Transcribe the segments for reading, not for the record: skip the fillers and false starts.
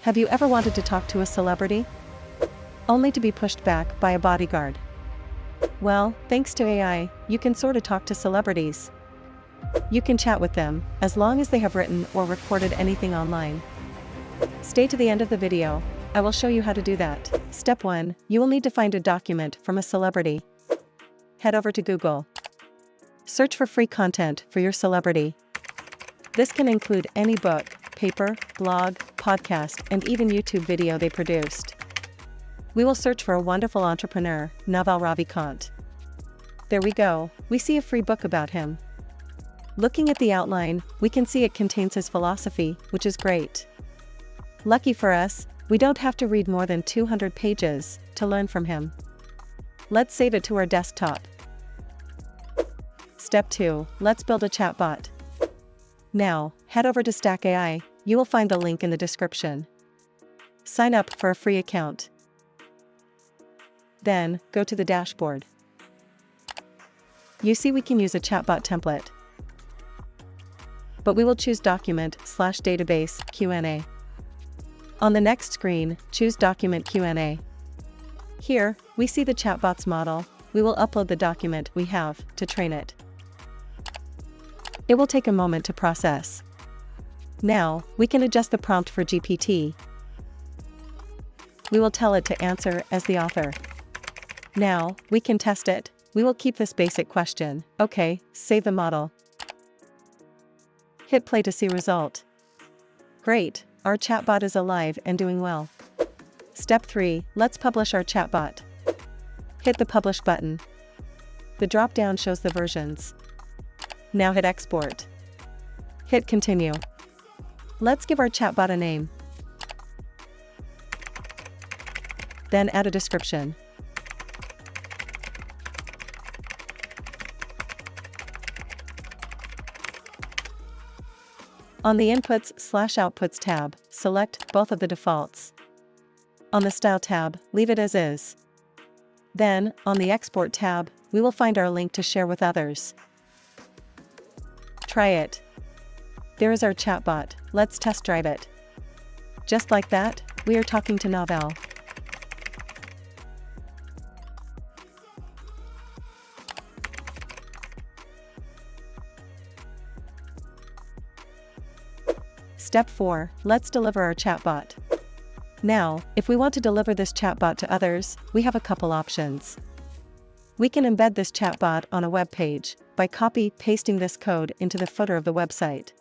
Have you ever wanted to talk to a celebrity? Only to be pushed back by a bodyguard. Well, thanks to AI, you can sort of talk to celebrities. You can chat with them, as long as they have written or recorded anything online. Stay to the end of the video, I will show you how to do that. Step 1, you will need to find a document from a celebrity. Head over to Google. Search for free content for your celebrity. This can include any book, paper, blog, podcast, and even YouTube video they produced. We will search for a wonderful entrepreneur, Naval Ravikant. There we go, we see a free book about him. Looking at the outline, we can see it contains his philosophy, which is great. Lucky for us, we don't have to read more than 200 pages to learn from him. Let's save it to our desktop. Step 2, let's build a chatbot. Now, head over to Stack AI, you will find the link in the description. Sign up for a free account. Then, go to the dashboard. You see we can use a chatbot template. But we will choose Document/Database Q&A. On the next screen, choose Document Q&A. Here, we see the chatbot's model. We will upload the document we have to train it. It will take a moment to process. Now, we can adjust the prompt for GPT. We will tell it to answer as the author. Now, we can test it. We will keep this basic question. Okay, save the model. Hit play to see result. Great, our chatbot is alive and doing well. Step 3, let's publish our chatbot. Hit the Publish button. The drop-down shows the versions. Now hit Export. Hit Continue. Let's give our chatbot a name. Then add a description. On the Inputs/Outputs tab, select both of the defaults. On the Style tab, leave it as is. Then, on the Export tab, we will find our link to share with others. Try it. There is our chatbot, let's test drive it. Just like that, we are talking to Naval. Step 4, let's deliver our chatbot. Now, if we want to deliver this chatbot to others, we have a couple options. We can embed this chatbot on a web page by copy-pasting this code into the footer of the website.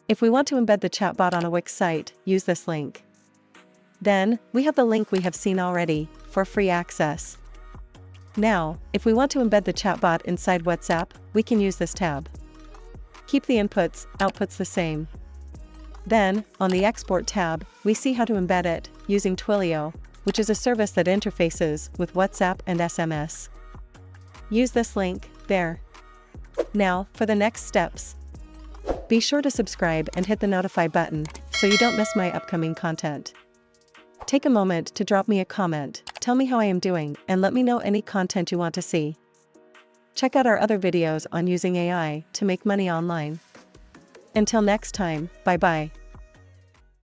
If we want to embed the chatbot on a Wix site, use this link. Then, we have the link we have seen already, for free access. Now, if we want to embed the chatbot inside WhatsApp, we can use this tab. Keep the inputs/outputs the same. Then, on the Export tab, we see how to embed it, using Twilio, which is a service that interfaces with WhatsApp and SMS. Use this link, there. Now, for the next steps. Be sure to subscribe and hit the notify button, so you don't miss my upcoming content. Take a moment to drop me a comment, tell me how I am doing, and let me know any content you want to see. Check out our other videos on using AI to make money online. Until next time, bye-bye.